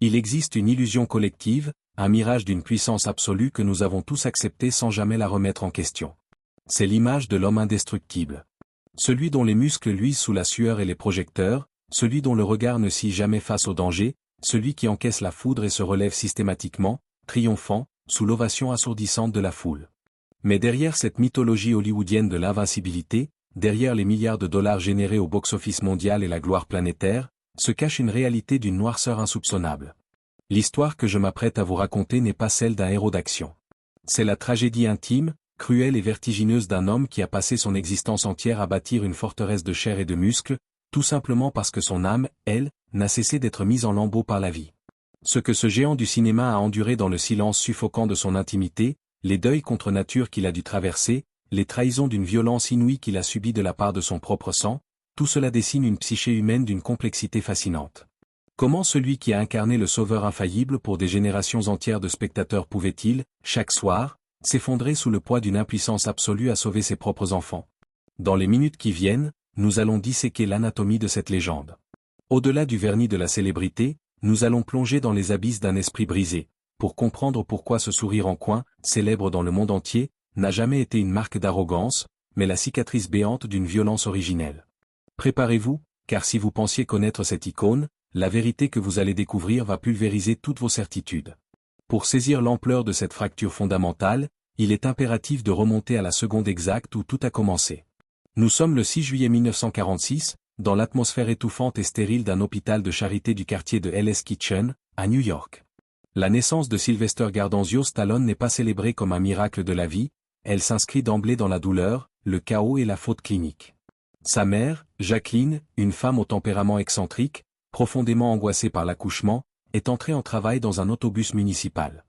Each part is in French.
Il existe une illusion collective, un mirage d'une puissance absolue que nous avons tous accepté sans jamais la remettre en question. C'est l'image de l'homme indestructible. Celui dont les muscles luisent sous la sueur et les projecteurs, celui dont le regard ne scie jamais face au danger, celui qui encaisse la foudre et se relève systématiquement, triomphant, sous l'ovation assourdissante de la foule. Mais derrière cette mythologie hollywoodienne de l'invincibilité, derrière les milliards de dollars générés au box-office mondial et la gloire planétaire, se cache une réalité d'une noirceur insoupçonnable. L'histoire que je m'apprête à vous raconter n'est pas celle d'un héros d'action. C'est la tragédie intime, cruelle et vertigineuse d'un homme qui a passé son existence entière à bâtir une forteresse de chair et de muscles, tout simplement parce que son âme, elle, n'a cessé d'être mise en lambeaux par la vie. Ce que ce géant du cinéma a enduré dans le silence suffocant de son intimité, les deuils contre nature qu'il a dû traverser, les trahisons d'une violence inouïe qu'il a subie de la part de son propre sang, tout cela dessine une psyché humaine d'une complexité fascinante. Comment celui qui a incarné le sauveur infaillible pour des générations entières de spectateurs pouvait-il, chaque soir, s'effondrer sous le poids d'une impuissance absolue à sauver ses propres enfants? Dans les minutes qui viennent, nous allons disséquer l'anatomie de cette légende. Au-delà du vernis de la célébrité, nous allons plonger dans les abysses d'un esprit brisé, pour comprendre pourquoi ce sourire en coin, célèbre dans le monde entier, n'a jamais été une marque d'arrogance, mais la cicatrice béante d'une violence originelle. Préparez-vous, car si vous pensiez connaître cette icône, la vérité que vous allez découvrir va pulvériser toutes vos certitudes. Pour saisir l'ampleur de cette fracture fondamentale, il est impératif de remonter à la seconde exacte où tout a commencé. Nous sommes le 6 juillet 1946, dans l'atmosphère étouffante et stérile d'un hôpital de charité du quartier de Hell's Kitchen, à New York. La naissance de Sylvester Gardanzio Stallone n'est pas célébrée comme un miracle de la vie, elle s'inscrit d'emblée dans la douleur, le chaos et la faute clinique. Sa mère, Jacqueline, une femme au tempérament excentrique, profondément angoissée par l'accouchement, est entrée en travail dans un autobus municipal.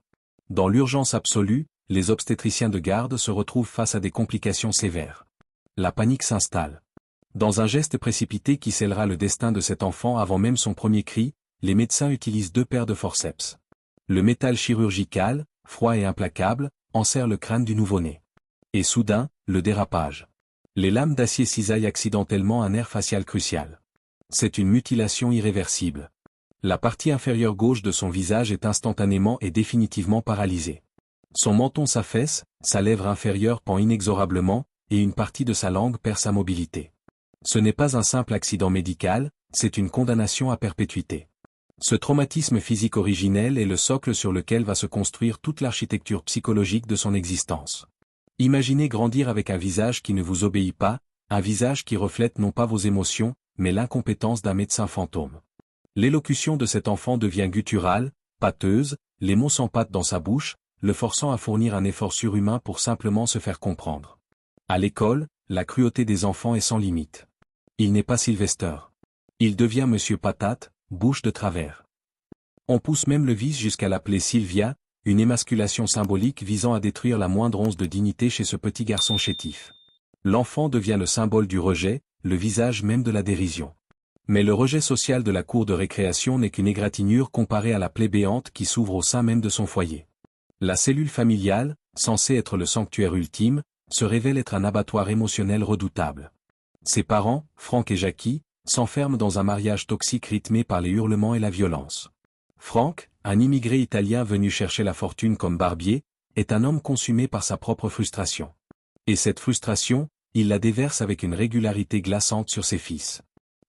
Dans l'urgence absolue, les obstétriciens de garde se retrouvent face à des complications sévères. La panique s'installe. Dans un geste précipité qui scellera le destin de cet enfant avant même son premier cri, les médecins utilisent 2 paires de forceps. Le métal chirurgical, froid et implacable, enserre le crâne du nouveau-né. Et soudain, le dérapage. Les lames d'acier cisaillent accidentellement un nerf facial crucial. C'est une mutilation irréversible. La partie inférieure gauche de son visage est instantanément et définitivement paralysée. Son menton s'affaisse, sa lèvre inférieure pend inexorablement, et une partie de sa langue perd sa mobilité. Ce n'est pas un simple accident médical, c'est une condamnation à perpétuité. Ce traumatisme physique originel est le socle sur lequel va se construire toute l'architecture psychologique de son existence. Imaginez grandir avec un visage qui ne vous obéit pas, un visage qui reflète non pas vos émotions, mais l'incompétence d'un médecin fantôme. L'élocution de cet enfant devient gutturale, pâteuse, les mots s'empâtent dans sa bouche, le forçant à fournir un effort surhumain pour simplement se faire comprendre. À l'école, la cruauté des enfants est sans limite. Il n'est pas Sylvester. Il devient Monsieur Patate, bouche de travers. On pousse même le vice jusqu'à l'appeler Sylvia, une émasculation symbolique visant à détruire la moindre once de dignité chez ce petit garçon chétif. L'enfant devient le symbole du rejet, le visage même de la dérision. Mais le rejet social de la cour de récréation n'est qu'une égratignure comparée à la plaie béante qui s'ouvre au sein même de son foyer. La cellule familiale, censée être le sanctuaire ultime, se révèle être un abattoir émotionnel redoutable. Ses parents, Frank et Jackie, s'enferment dans un mariage toxique rythmé par les hurlements et la violence. Frank, un immigré italien venu chercher la fortune comme barbier, est un homme consumé par sa propre frustration. Et cette frustration, il la déverse avec une régularité glaçante sur ses fils.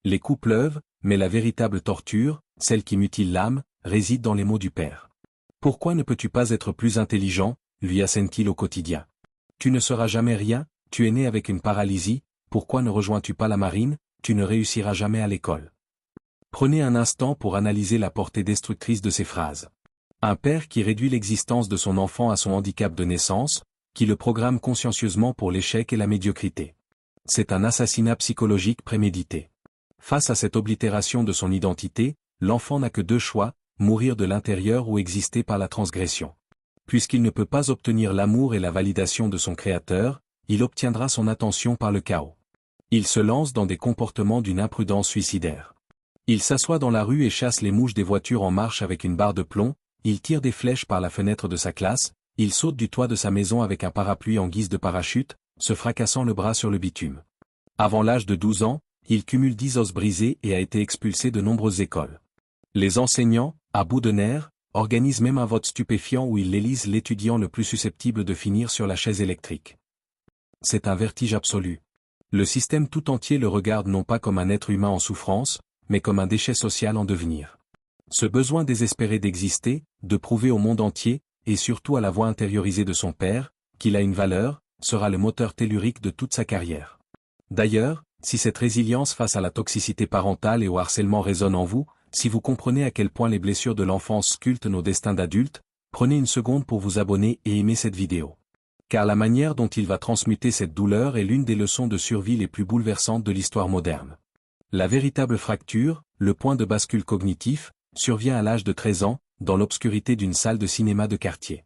Les coups pleuvent, mais la véritable torture, celle qui mutile l'âme, réside dans les mots du père. Pourquoi ne peux-tu pas être plus intelligent, lui assène-t-il au quotidien. Tu ne seras jamais rien, tu es né avec une paralysie, pourquoi ne rejoins-tu pas la marine, tu ne réussiras jamais à l'école. Prenez un instant pour analyser la portée destructrice de ces phrases. Un père qui réduit l'existence de son enfant à son handicap de naissance, qui le programme consciencieusement pour l'échec et la médiocrité. C'est un assassinat psychologique prémédité. Face à cette oblitération de son identité, l'enfant n'a que 2 choix, mourir de l'intérieur ou exister par la transgression. Puisqu'il ne peut pas obtenir l'amour et la validation de son créateur, il obtiendra son attention par le chaos. Il se lance dans des comportements d'une imprudence suicidaire. Il s'assoit dans la rue et chasse les mouches des voitures en marche avec une barre de plomb, il tire des flèches par la fenêtre de sa classe, il saute du toit de sa maison avec un parapluie en guise de parachute, se fracassant le bras sur le bitume. Avant l'âge de 12 ans, il cumule 10 os brisés et a été expulsé de nombreuses écoles. Les enseignants, À bout de nerfs, organise même un vote stupéfiant où il élise l'étudiant le plus susceptible de finir sur la chaise électrique. C'est un vertige absolu. Le système tout entier le regarde non pas comme un être humain en souffrance, mais comme un déchet social en devenir. Ce besoin désespéré d'exister, de prouver au monde entier, et surtout à la voix intériorisée de son père, qu'il a une valeur, sera le moteur tellurique de toute sa carrière. D'ailleurs, si cette résilience face à la toxicité parentale et au harcèlement résonne en vous, si vous comprenez à quel point les blessures de l'enfance sculptent nos destins d'adultes, prenez une seconde pour vous abonner et aimer cette vidéo. Car la manière dont il va transmuter cette douleur est l'une des leçons de survie les plus bouleversantes de l'histoire moderne. La véritable fracture, le point de bascule cognitif, survient à l'âge de 13 ans, dans l'obscurité d'une salle de cinéma de quartier.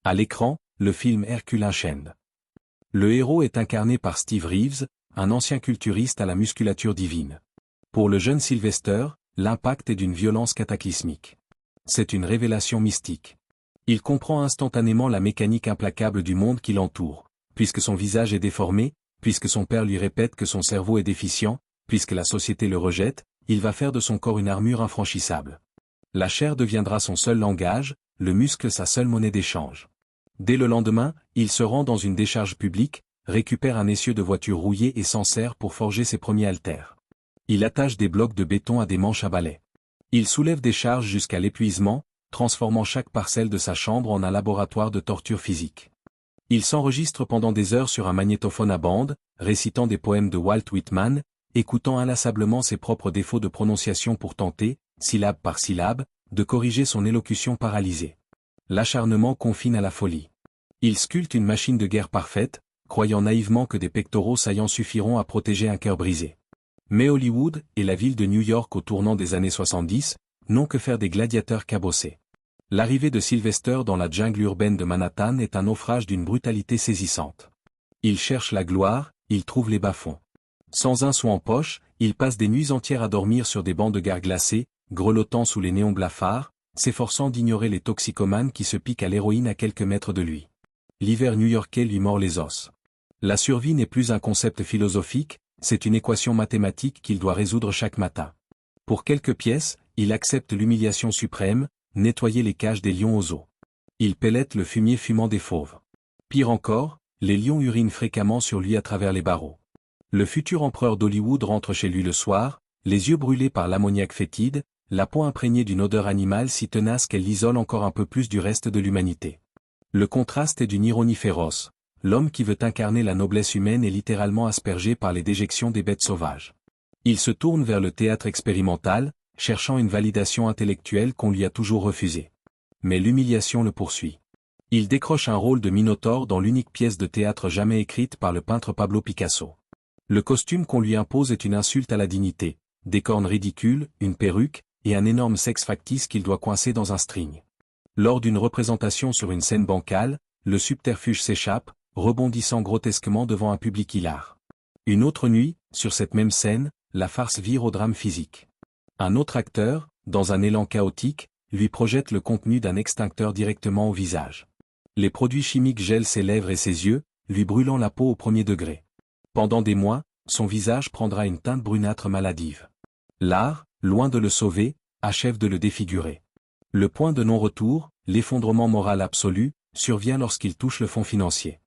À l'écran, le film Hercule Unchained. Le héros est incarné par Steve Reeves, un ancien culturiste à la musculature divine. Pour le jeune Sylvester, l'impact est d'une violence cataclysmique. C'est une révélation mystique. Il comprend instantanément la mécanique implacable du monde qui l'entoure, puisque son visage est déformé, puisque son père lui répète que son cerveau est déficient, puisque la société le rejette, il va faire de son corps une armure infranchissable. La chair deviendra son seul langage, le muscle sa seule monnaie d'échange. Dès le lendemain, il se rend dans une décharge publique, récupère un essieu de voiture rouillé et s'en sert pour forger ses premiers haltères. Il attache des blocs de béton à des manches à balai. Il soulève des charges jusqu'à l'épuisement, transformant chaque parcelle de sa chambre en un laboratoire de torture physique. Il s'enregistre pendant des heures sur un magnétophone à bande, récitant des poèmes de Walt Whitman, écoutant inlassablement ses propres défauts de prononciation pour tenter, syllabe par syllabe, de corriger son élocution paralysée. L'acharnement confine à la folie. Il sculpte une machine de guerre parfaite, croyant naïvement que des pectoraux saillants suffiront à protéger un cœur brisé. Mais Hollywood, et la ville de New York au tournant des années 70, n'ont que faire des gladiateurs cabossés. L'arrivée de Sylvester dans la jungle urbaine de Manhattan est un naufrage d'une brutalité saisissante. Il cherche la gloire, il trouve les bas-fonds. Sans un sou en poche, il passe des nuits entières à dormir sur des bancs de gare glacés, grelottant sous les néons blafards, s'efforçant d'ignorer les toxicomanes qui se piquent à l'héroïne à quelques mètres de lui. L'hiver new-yorkais lui mord les os. La survie n'est plus un concept philosophique, c'est une équation mathématique qu'il doit résoudre chaque matin. Pour quelques pièces, il accepte l'humiliation suprême, nettoyer les cages des lions aux os. Il pellette le fumier fumant des fauves. Pire encore, les lions urinent fréquemment sur lui à travers les barreaux. Le futur empereur d'Hollywood rentre chez lui le soir, les yeux brûlés par l'ammoniaque fétide, la peau imprégnée d'une odeur animale si tenace qu'elle l'isole encore un peu plus du reste de l'humanité. Le contraste est d'une ironie féroce. L'homme qui veut incarner la noblesse humaine est littéralement aspergé par les déjections des bêtes sauvages. Il se tourne vers le théâtre expérimental, cherchant une validation intellectuelle qu'on lui a toujours refusée. Mais l'humiliation le poursuit. Il décroche un rôle de Minotaure dans l'unique pièce de théâtre jamais écrite par le peintre Pablo Picasso. Le costume qu'on lui impose est une insulte à la dignité, des cornes ridicules, une perruque, et un énorme sexe factice qu'il doit coincer dans un string. Lors d'une représentation sur une scène bancale, le subterfuge s'échappe, rebondissant grotesquement devant un public hilar. Une autre nuit, sur cette même scène, la farce vire au drame physique. Un autre acteur, dans un élan chaotique, lui projette le contenu d'un extincteur directement au visage. Les produits chimiques gèlent ses lèvres et ses yeux, lui brûlant la peau au premier degré. Pendant des mois, son visage prendra une teinte brunâtre maladive. L'art, loin de le sauver, achève de le défigurer. Le point de non-retour, l'effondrement moral absolu, survient lorsqu'il touche le fond financier.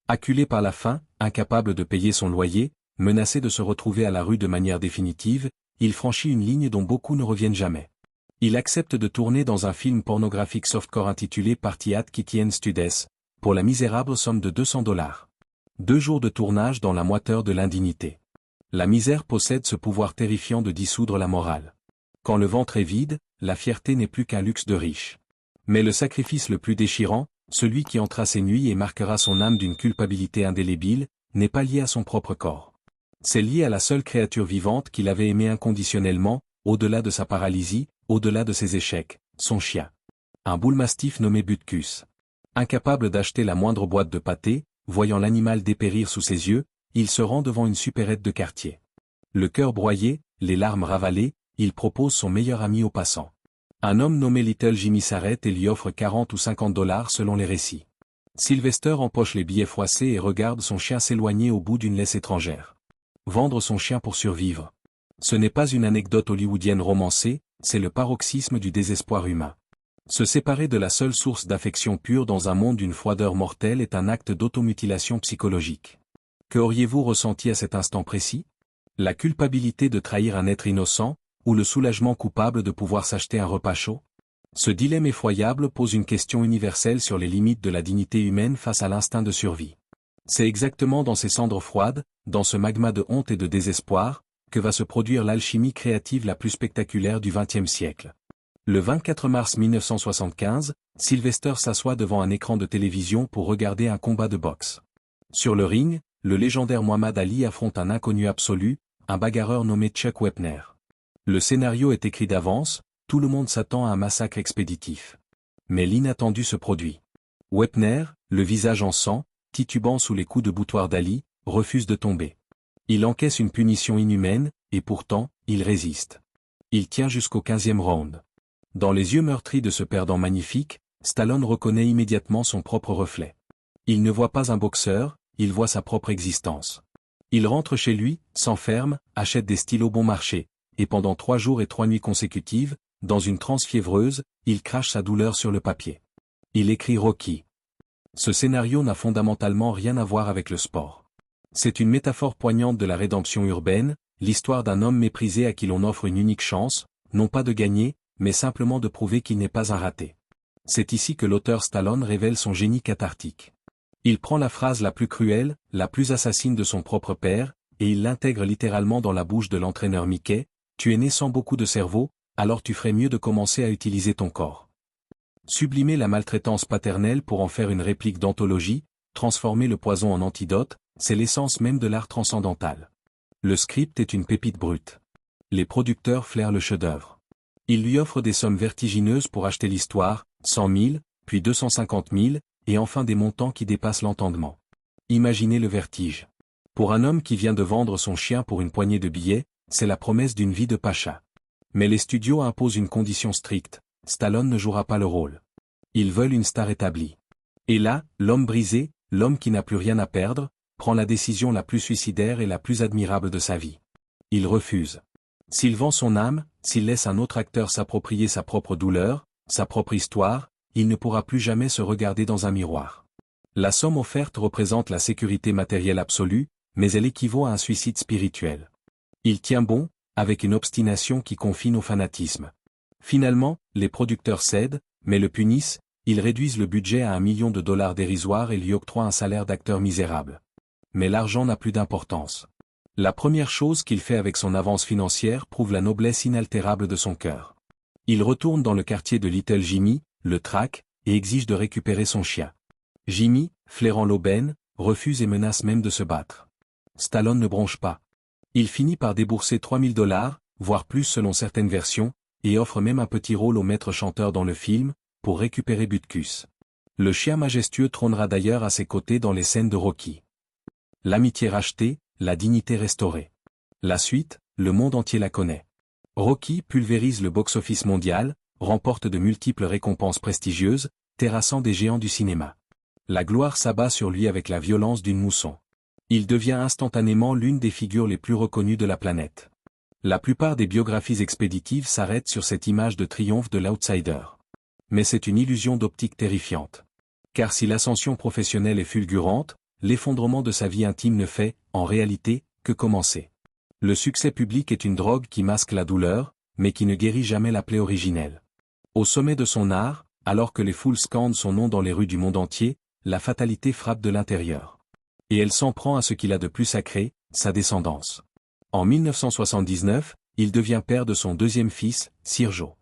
Acculé par la faim, incapable de payer son loyer, menacé de se retrouver à la rue de manière définitive, il franchit une ligne dont beaucoup ne reviennent jamais. Il accepte de tourner dans un film pornographique softcore intitulé Party at Kitty Studes, pour la misérable somme de $200. 2 jours de tournage dans la moiteur de l'indignité. La misère possède ce pouvoir terrifiant de dissoudre la morale. Quand le ventre est vide, la fierté n'est plus qu'un luxe de riche. Mais le sacrifice le plus déchirant, celui qui hantera ses nuits et marquera son âme d'une culpabilité indélébile, n'est pas lié à son propre corps. C'est lié à la seule créature vivante qu'il avait aimée inconditionnellement, au-delà de sa paralysie, au-delà de ses échecs, son chien. Un boule-mastif nommé Butkus. Incapable d'acheter la moindre boîte de pâté, voyant l'animal dépérir sous ses yeux, il se rend devant une supérette de quartier. Le cœur broyé, les larmes ravalées, il propose son meilleur ami au passant. Un homme nommé Little Jimmy s'arrête et lui offre 40 ou $50 selon les récits. Sylvester empoche les billets froissés et regarde son chien s'éloigner au bout d'une laisse étrangère. Vendre son chien pour survivre. Ce n'est pas une anecdote hollywoodienne romancée, c'est le paroxysme du désespoir humain. Se séparer de la seule source d'affection pure dans un monde d'une froideur mortelle est un acte d'automutilation psychologique. Que auriez-vous ressenti à cet instant précis? La culpabilité de trahir un être innocent, ou le soulagement coupable de pouvoir s'acheter un repas chaud? Ce dilemme effroyable pose une question universelle sur les limites de la dignité humaine face à l'instinct de survie. C'est exactement dans ces cendres froides, dans ce magma de honte et de désespoir, que va se produire l'alchimie créative la plus spectaculaire du XXe siècle. Le 24 mars 1975, Sylvester s'assoit devant un écran de télévision pour regarder un combat de boxe. Sur le ring, le légendaire Muhammad Ali affronte un inconnu absolu, un bagarreur nommé Chuck Wepner. Le scénario est écrit d'avance, tout le monde s'attend à un massacre expéditif. Mais l'inattendu se produit. Wepner, le visage en sang, titubant sous les coups de boutoir d'Ali, refuse de tomber. Il encaisse une punition inhumaine, et pourtant, il résiste. Il tient jusqu'au 15e round. Dans les yeux meurtris de ce perdant magnifique, Stallone reconnaît immédiatement son propre reflet. Il ne voit pas un boxeur, il voit sa propre existence. Il rentre chez lui, s'enferme, achète des stylos bon marché, et pendant 3 jours et 3 nuits consécutives, dans une transe fiévreuse, il crache sa douleur sur le papier. Il écrit Rocky. Ce scénario n'a fondamentalement rien à voir avec le sport. C'est une métaphore poignante de la rédemption urbaine, l'histoire d'un homme méprisé à qui l'on offre une unique chance, non pas de gagner, mais simplement de prouver qu'il n'est pas un raté. C'est ici que l'auteur Stallone révèle son génie cathartique. Il prend la phrase la plus cruelle, la plus assassine de son propre père, et il l'intègre littéralement dans la bouche de l'entraîneur Mickey, « Tu es né sans beaucoup de cerveau, alors tu ferais mieux de commencer à utiliser ton corps. » Sublimer la maltraitance paternelle pour en faire une réplique d'anthologie, transformer le poison en antidote, c'est l'essence même de l'art transcendantal. Le script est une pépite brute. Les producteurs flairent le chef-d'œuvre. Ils lui offrent des sommes vertigineuses pour acheter l'histoire, 100 000, puis 250 000, et enfin des montants qui dépassent l'entendement. Imaginez le vertige. Pour un homme qui vient de vendre son chien pour une poignée de billets, c'est la promesse d'une vie de pacha. Mais les studios imposent une condition stricte, Stallone ne jouera pas le rôle. Ils veulent une star établie. Et là, l'homme brisé, l'homme qui n'a plus rien à perdre, prend la décision la plus suicidaire et la plus admirable de sa vie. Il refuse. S'il vend son âme, s'il laisse un autre acteur s'approprier sa propre douleur, sa propre histoire, il ne pourra plus jamais se regarder dans un miroir. La somme offerte représente la sécurité matérielle absolue, mais elle équivaut à un suicide spirituel. Il tient bon, avec une obstination qui confine au fanatisme. Finalement, les producteurs cèdent, mais le punissent, ils réduisent le budget à $1 million dérisoire et lui octroient un salaire d'acteur misérable. Mais l'argent n'a plus d'importance. La première chose qu'il fait avec son avance financière prouve la noblesse inaltérable de son cœur. Il retourne dans le quartier de Little Jimmy, le traque, et exige de récupérer son chien. Jimmy, flairant l'aubaine, refuse et menace même de se battre. Stallone ne bronche pas. Il finit par débourser $3 000, voire plus selon certaines versions, et offre même un petit rôle au maître chanteur dans le film, pour récupérer Butkus. Le chien majestueux trônera d'ailleurs à ses côtés dans les scènes de Rocky. L'amitié rachetée, la dignité restaurée. La suite, le monde entier la connaît. Rocky pulvérise le box-office mondial, remporte de multiples récompenses prestigieuses, terrassant des géants du cinéma. La gloire s'abat sur lui avec la violence d'une mousson. Il devient instantanément l'une des figures les plus reconnues de la planète. La plupart des biographies expéditives s'arrêtent sur cette image de triomphe de l'outsider. Mais c'est une illusion d'optique terrifiante. Car si l'ascension professionnelle est fulgurante, l'effondrement de sa vie intime ne fait, en réalité, que commencer. Le succès public est une drogue qui masque la douleur, mais qui ne guérit jamais la plaie originelle. Au sommet de son art, alors que les foules scandent son nom dans les rues du monde entier, la fatalité frappe de l'intérieur. Et elle s'en prend à ce qu'il a de plus sacré, sa descendance. En 1979, il devient père de son deuxième fils, Sergio.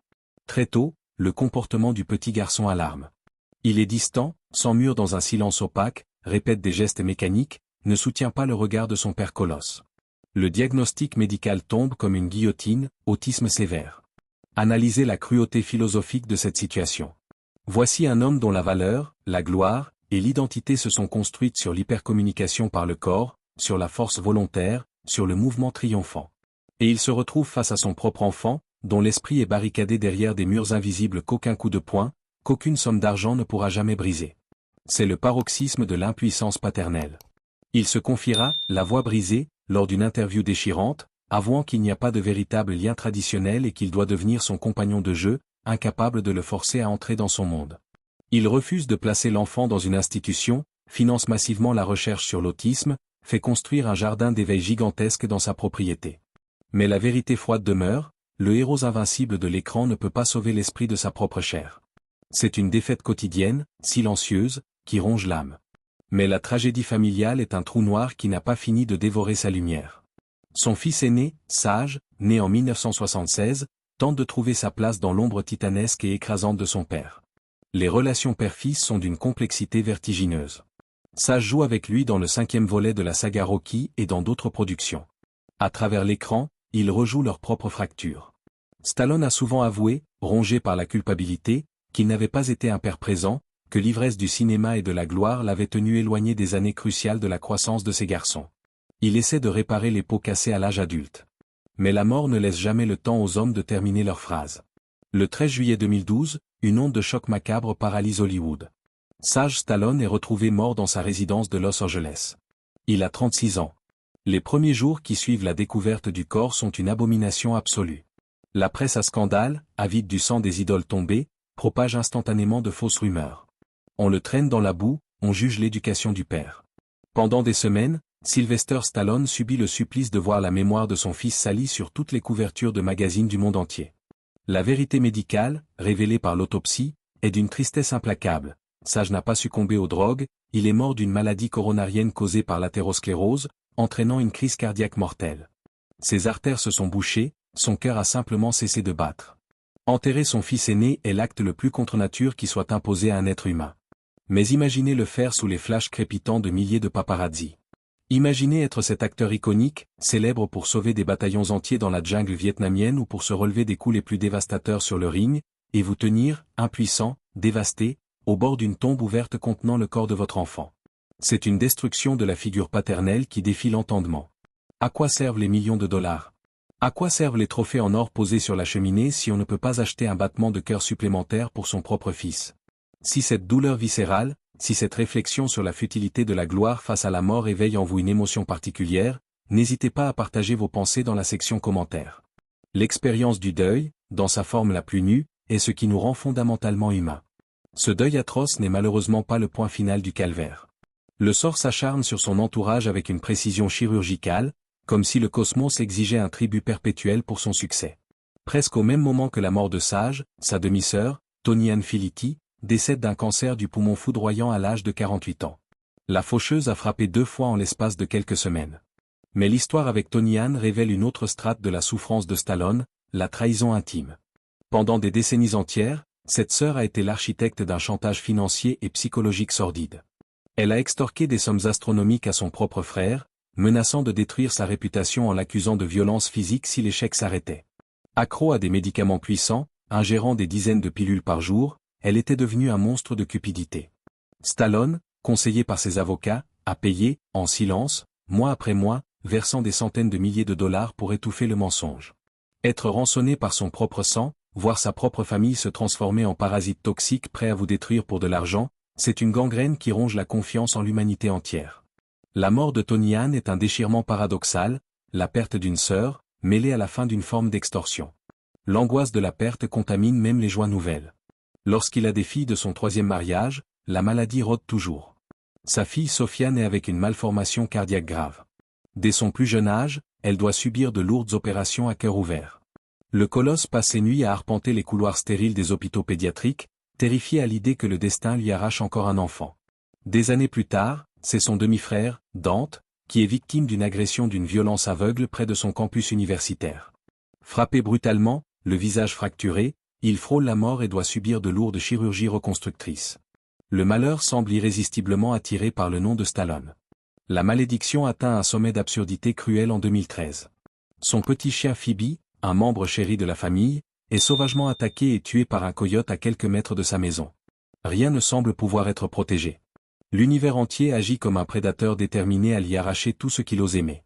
Très tôt, le comportement du petit garçon alarme. Il est distant, s'emmure dans un silence opaque, répète des gestes mécaniques, ne soutient pas le regard de son père colosse. Le diagnostic médical tombe comme une guillotine, autisme sévère. Analysez la cruauté philosophique de cette situation. Voici un homme dont la valeur, la gloire, et l'identité se sont construites sur l'hypercommunication par le corps, sur la force volontaire, sur le mouvement triomphant. Et il se retrouve face à son propre enfant, dont l'esprit est barricadé derrière des murs invisibles qu'aucun coup de poing, qu'aucune somme d'argent ne pourra jamais briser. C'est le paroxysme de l'impuissance paternelle. Il se confiera, la voix brisée, lors d'une interview déchirante, avouant qu'il n'y a pas de véritable lien traditionnel et qu'il doit devenir son compagnon de jeu, incapable de le forcer à entrer dans son monde. Il refuse de placer l'enfant dans une institution, finance massivement la recherche sur l'autisme, fait construire un jardin d'éveil gigantesque dans sa propriété. Mais la vérité froide demeure, le héros invincible de l'écran ne peut pas sauver l'esprit de sa propre chair. C'est une défaite quotidienne, silencieuse, qui ronge l'âme. Mais la tragédie familiale est un trou noir qui n'a pas fini de dévorer sa lumière. Son fils aîné, Sage, né en 1976, tente de trouver sa place dans l'ombre titanesque et écrasante de son père. Les relations père-fils sont d'une complexité vertigineuse. Sage joue avec lui dans le 5e volet de la saga Rocky et dans d'autres productions. À travers l'écran, ils rejouent leurs propres fractures. Stallone a souvent avoué, rongé par la culpabilité, qu'il n'avait pas été un père présent, que l'ivresse du cinéma et de la gloire l'avaient tenu éloigné des années cruciales de la croissance de ses garçons. Il essaie de réparer les pots cassés à l'âge adulte. Mais la mort ne laisse jamais le temps aux hommes de terminer leur phrase. Le 13 juillet 2012, une onde de choc macabre paralyse Hollywood. Sage Stallone est retrouvé mort dans sa résidence de Los Angeles. Il a 36 ans. Les premiers jours qui suivent la découverte du corps sont une abomination absolue. La presse à scandale, avide du sang des idoles tombées, propage instantanément de fausses rumeurs. On le traîne dans la boue, on juge l'éducation du père. Pendant des semaines, Sylvester Stallone subit le supplice de voir la mémoire de son fils salie sur toutes les couvertures de magazines du monde entier. La vérité médicale, révélée par l'autopsie, est d'une tristesse implacable. Sage n'a pas succombé aux drogues, il est mort d'une maladie coronarienne causée par l'athérosclérose, entraînant une crise cardiaque mortelle. Ses artères se sont bouchées, son cœur a simplement cessé de battre. Enterrer son fils aîné est l'acte le plus contre nature qui soit imposé à un être humain. Mais imaginez le faire sous les flashs crépitants de milliers de paparazzi. Imaginez être cet acteur iconique, célèbre pour sauver des bataillons entiers dans la jungle vietnamienne ou pour se relever des coups les plus dévastateurs sur le ring, et vous tenir, impuissant, dévasté, au bord d'une tombe ouverte contenant le corps de votre enfant. C'est une destruction de la figure paternelle qui défie l'entendement. À quoi servent les millions de dollars? À quoi servent les trophées en or posés sur la cheminée si on ne peut pas acheter un battement de cœur supplémentaire pour son propre fils? Si cette douleur viscérale, si cette réflexion sur la futilité de la gloire face à la mort éveille en vous une émotion particulière, n'hésitez pas à partager vos pensées dans la section commentaires. L'expérience du deuil, dans sa forme la plus nue, est ce qui nous rend fondamentalement humains. Ce deuil atroce n'est malheureusement pas le point final du calvaire. Le sort s'acharne sur son entourage avec une précision chirurgicale, comme si le cosmos exigeait un tribut perpétuel pour son succès. Presque au même moment que la mort de Sage, sa demi-sœur, Toni Ann Filiti, décède d'un cancer du poumon foudroyant à l'âge de 48 ans. La faucheuse a frappé 2 fois en l'espace de quelques semaines. Mais l'histoire avec Toni Ann révèle une autre strate de la souffrance de Stallone, la trahison intime. Pendant des décennies entières, cette sœur a été l'architecte d'un chantage financier et psychologique sordide. Elle a extorqué des sommes astronomiques à son propre frère, menaçant de détruire sa réputation en l'accusant de violence physique si l'échec s'arrêtait. Accro à des médicaments puissants, ingérant des dizaines de pilules par jour, elle était devenue un monstre de cupidité. Stallone, conseillé par ses avocats, a payé, en silence, mois après mois, versant des centaines de milliers de dollars pour étouffer le mensonge. Être rançonné par son propre sang, voir sa propre famille se transformer en parasite toxique prêt à vous détruire pour de l'argent, c'est une gangrène qui ronge la confiance en l'humanité entière. La mort de Toni Ann est un déchirement paradoxal, la perte d'une sœur, mêlée à la fin d'une forme d'extorsion. L'angoisse de la perte contamine même les joies nouvelles. Lorsqu'il a des filles de son 3e mariage, la maladie rôde toujours. Sa fille Sophia naît avec une malformation cardiaque grave. Dès son plus jeune âge, elle doit subir de lourdes opérations à cœur ouvert. Le colosse passe ses nuits à arpenter les couloirs stériles des hôpitaux pédiatriques, terrifié à l'idée que le destin lui arrache encore un enfant. Des années plus tard, c'est son demi-frère, Dante, qui est victime d'une agression d'une violence aveugle près de son campus universitaire. Frappé brutalement, le visage fracturé, il frôle la mort et doit subir de lourdes chirurgies reconstructrices. Le malheur semble irrésistiblement attiré par le nom de Stallone. La malédiction atteint un sommet d'absurdité cruelle en 2013. Son petit chien Phoebe, un membre chéri de la famille, est sauvagement attaqué et tué par un coyote à quelques mètres de sa maison. Rien ne semble pouvoir être protégé. L'univers entier agit comme un prédateur déterminé à l'y arracher tout ce qu'il ose aimer.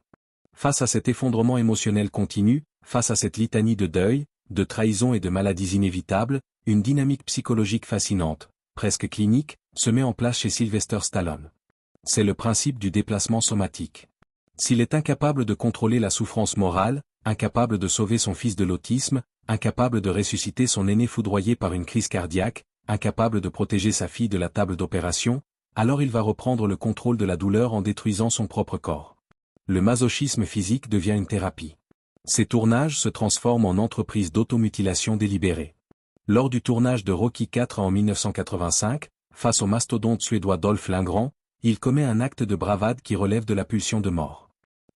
Face à cet effondrement émotionnel continu, face à cette litanie de deuil, de trahison et de maladies inévitables, une dynamique psychologique fascinante, presque clinique, se met en place chez Sylvester Stallone. C'est le principe du déplacement somatique. S'il est incapable de contrôler la souffrance morale, incapable de sauver son fils de l'autisme, incapable de ressusciter son aîné foudroyé par une crise cardiaque, incapable de protéger sa fille de la table d'opération, alors il va reprendre le contrôle de la douleur en détruisant son propre corps. Le masochisme physique devient une thérapie. Ces tournages se transforment en entreprises d'automutilation délibérée. Lors du tournage de Rocky IV en 1985, face au mastodonte suédois Dolph Lundgren, il commet un acte de bravade qui relève de la pulsion de mort.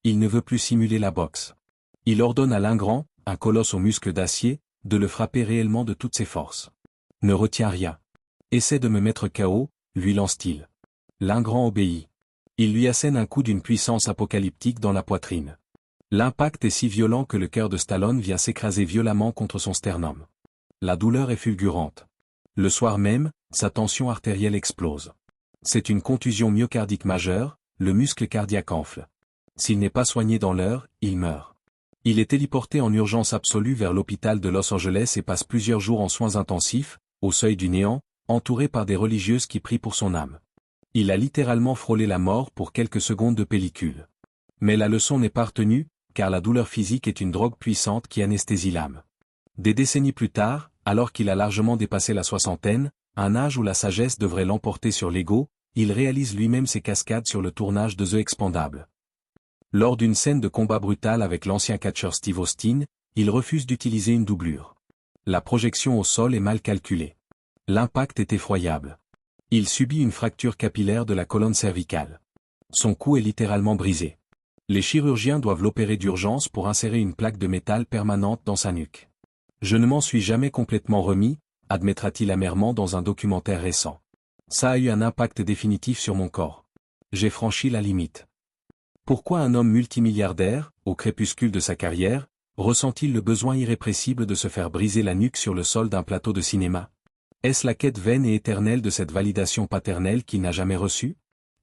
Il ne veut plus simuler la boxe. Il ordonne à Lundgren, un colosse aux muscles d'acier, de le frapper réellement de toutes ses forces. « Ne retiens rien. Essaie de me mettre KO », lui lance-t-il. Lundgren obéit. Il lui assène un coup d'une puissance apocalyptique dans la poitrine. L'impact est si violent que le cœur de Stallone vient s'écraser violemment contre son sternum. La douleur est fulgurante. Le soir même, sa tension artérielle explose. C'est une contusion myocardique majeure, le muscle cardiaque enfle. S'il n'est pas soigné dans l'heure, il meurt. Il est téléporté en urgence absolue vers l'hôpital de Los Angeles et passe plusieurs jours en soins intensifs, au seuil du néant, entouré par des religieuses qui prient pour son âme. Il a littéralement frôlé la mort pour quelques secondes de pellicule. Mais la leçon n'est pas retenue, car la douleur physique est une drogue puissante qui anesthésie l'âme. Des décennies plus tard, alors qu'il a largement dépassé la soixantaine, un âge où la sagesse devrait l'emporter sur l'ego, il réalise lui-même ses cascades sur le tournage de The Expendables. Lors d'une scène de combat brutal avec l'ancien catcheur Steve Austin, il refuse d'utiliser une doublure. La projection au sol est mal calculée. L'impact est effroyable. Il subit une fracture capillaire de la colonne cervicale. Son cou est littéralement brisé. Les chirurgiens doivent l'opérer d'urgence pour insérer une plaque de métal permanente dans sa nuque. Je ne m'en suis jamais complètement remis, admettra-t-il amèrement dans un documentaire récent. Ça a eu un impact définitif sur mon corps. J'ai franchi la limite. Pourquoi un homme multimilliardaire, au crépuscule de sa carrière, ressent-il le besoin irrépressible de se faire briser la nuque sur le sol d'un plateau de cinéma? Est-ce la quête vaine et éternelle de cette validation paternelle qu'il n'a jamais reçue?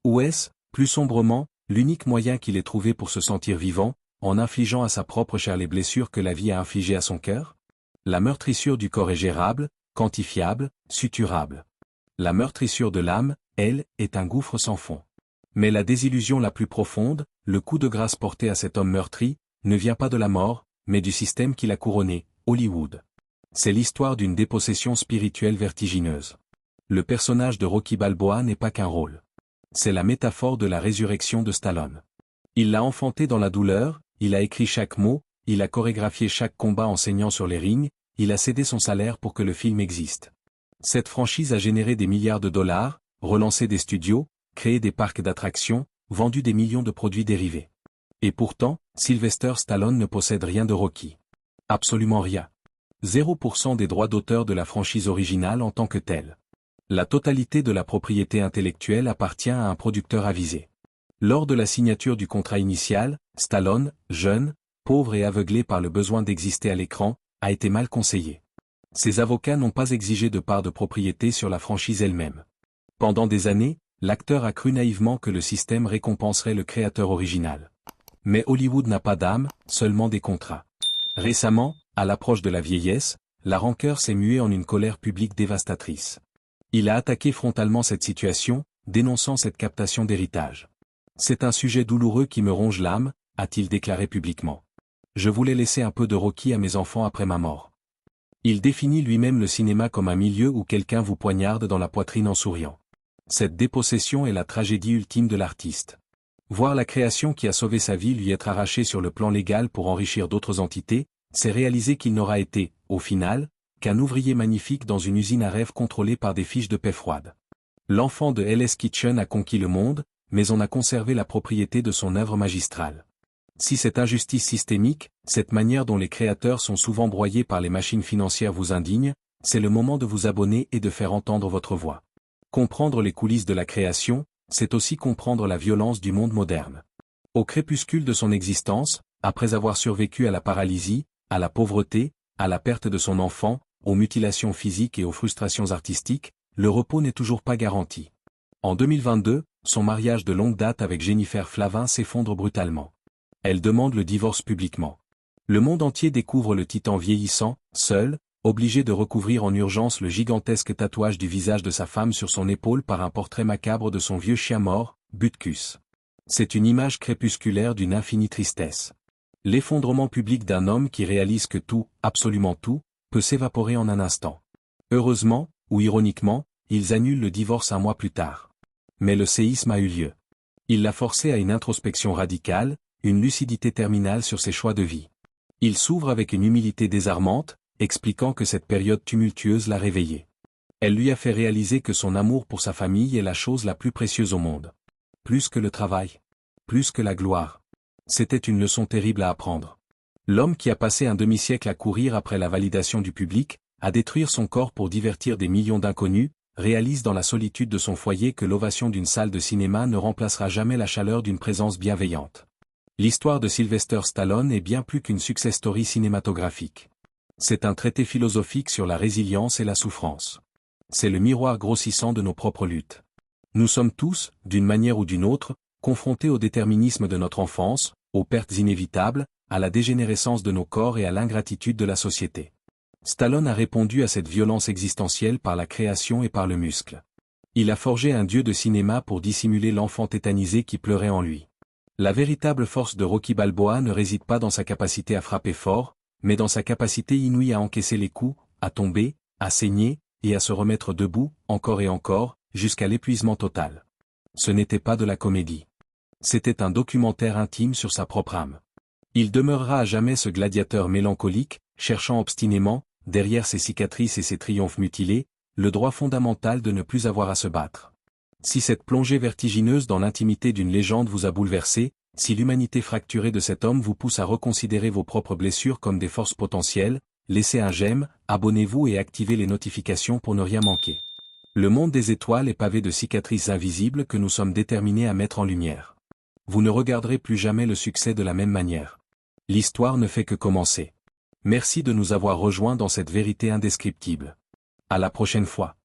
Ou est-ce, plus sombrement, l'unique moyen qu'il ait trouvé pour se sentir vivant, en infligeant à sa propre chair les blessures que la vie a infligées à son cœur? La meurtrissure du corps est gérable, quantifiable, suturable. La meurtrissure de l'âme, elle, est un gouffre sans fond. Mais la désillusion la plus profonde, le coup de grâce porté à cet homme meurtri, ne vient pas de la mort, mais du système qui l'a couronné, Hollywood. C'est l'histoire d'une dépossession spirituelle vertigineuse. Le personnage de Rocky Balboa n'est pas qu'un rôle. C'est la métaphore de la résurrection de Stallone. Il l'a enfanté dans la douleur, il a écrit chaque mot, il a chorégraphié chaque combat en saignant sur les rings, il a cédé son salaire pour que le film existe. Cette franchise a généré des milliards de dollars, relancé des studios, créé des parcs d'attractions, vendu des millions de produits dérivés. Et pourtant, Sylvester Stallone ne possède rien de Rocky. Absolument rien. 0% des droits d'auteur de la franchise originale en tant que telle. La totalité de la propriété intellectuelle appartient à un producteur avisé. Lors de la signature du contrat initial, Stallone, jeune, pauvre et aveuglé par le besoin d'exister à l'écran, a été mal conseillé. Ses avocats n'ont pas exigé de part de propriété sur la franchise elle-même. Pendant des années, l'acteur a cru naïvement que le système récompenserait le créateur original. Mais Hollywood n'a pas d'âme, seulement des contrats. Récemment, à l'approche de la vieillesse, la rancœur s'est muée en une colère publique dévastatrice. Il a attaqué frontalement cette situation, dénonçant cette captation d'héritage. C'est un sujet douloureux qui me ronge l'âme, a-t-il déclaré publiquement. Je voulais laisser un peu de Rocky à mes enfants après ma mort. Il définit lui-même le cinéma comme un milieu où quelqu'un vous poignarde dans la poitrine en souriant. Cette dépossession est la tragédie ultime de l'artiste. Voir la création qui a sauvé sa vie lui être arrachée sur le plan légal pour enrichir d'autres entités, c'est réaliser qu'il n'aura été, au final, qu'un ouvrier magnifique dans une usine à rêve contrôlée par des fiches de paix froides. L'enfant de Hell's Kitchen a conquis le monde, mais on a conservé la propriété de son œuvre magistrale. Si cette injustice systémique, cette manière dont les créateurs sont souvent broyés par les machines financières vous indigne, c'est le moment de vous abonner et de faire entendre votre voix. Comprendre les coulisses de la création, c'est aussi comprendre la violence du monde moderne. Au crépuscule de son existence, après avoir survécu à la paralysie, à la pauvreté, à la perte de son enfant, aux mutilations physiques et aux frustrations artistiques, le repos n'est toujours pas garanti. En 2022, son mariage de longue date avec Jennifer Flavin s'effondre brutalement. Elle demande le divorce publiquement. Le monde entier découvre le titan vieillissant, seul, obligé de recouvrir en urgence le gigantesque tatouage du visage de sa femme sur son épaule par un portrait macabre de son vieux chien mort, Butkus. C'est une image crépusculaire d'une infinie tristesse. L'effondrement public d'un homme qui réalise que tout, absolument tout, peut s'évaporer en un instant. Heureusement, ou ironiquement, ils annulent le divorce un mois plus tard. Mais le séisme a eu lieu. Il l'a forcé à une introspection radicale, une lucidité terminale sur ses choix de vie. Il s'ouvre avec une humilité désarmante, expliquant que cette période tumultueuse l'a réveillé. Elle lui a fait réaliser que son amour pour sa famille est la chose la plus précieuse au monde. Plus que le travail. Plus que la gloire. C'était une leçon terrible à apprendre. L'homme qui a passé un demi-siècle à courir après la validation du public, à détruire son corps pour divertir des millions d'inconnus, réalise dans la solitude de son foyer que l'ovation d'une salle de cinéma ne remplacera jamais la chaleur d'une présence bienveillante. L'histoire de Sylvester Stallone est bien plus qu'une success story cinématographique. C'est un traité philosophique sur la résilience et la souffrance. C'est le miroir grossissant de nos propres luttes. Nous sommes tous, d'une manière ou d'une autre, confrontés au déterminisme de notre enfance, aux pertes inévitables, à la dégénérescence de nos corps et à l'ingratitude de la société. Stallone a répondu à cette violence existentielle par la création et par le muscle. Il a forgé un dieu de cinéma pour dissimuler l'enfant tétanisé qui pleurait en lui. La véritable force de Rocky Balboa ne réside pas dans sa capacité à frapper fort, mais dans sa capacité inouïe à encaisser les coups, à tomber, à saigner, et à se remettre debout, encore et encore, jusqu'à l'épuisement total. Ce n'était pas de la comédie. C'était un documentaire intime sur sa propre âme. Il demeurera à jamais ce gladiateur mélancolique, cherchant obstinément, derrière ses cicatrices et ses triomphes mutilés, le droit fondamental de ne plus avoir à se battre. Si cette plongée vertigineuse dans l'intimité d'une légende vous a bouleversé, si l'humanité fracturée de cet homme vous pousse à reconsidérer vos propres blessures comme des forces potentielles, laissez un j'aime, abonnez-vous et activez les notifications pour ne rien manquer. Le monde des étoiles est pavé de cicatrices invisibles que nous sommes déterminés à mettre en lumière. Vous ne regarderez plus jamais le succès de la même manière. L'histoire ne fait que commencer. Merci de nous avoir rejoints dans cette vérité indescriptible. À la prochaine fois.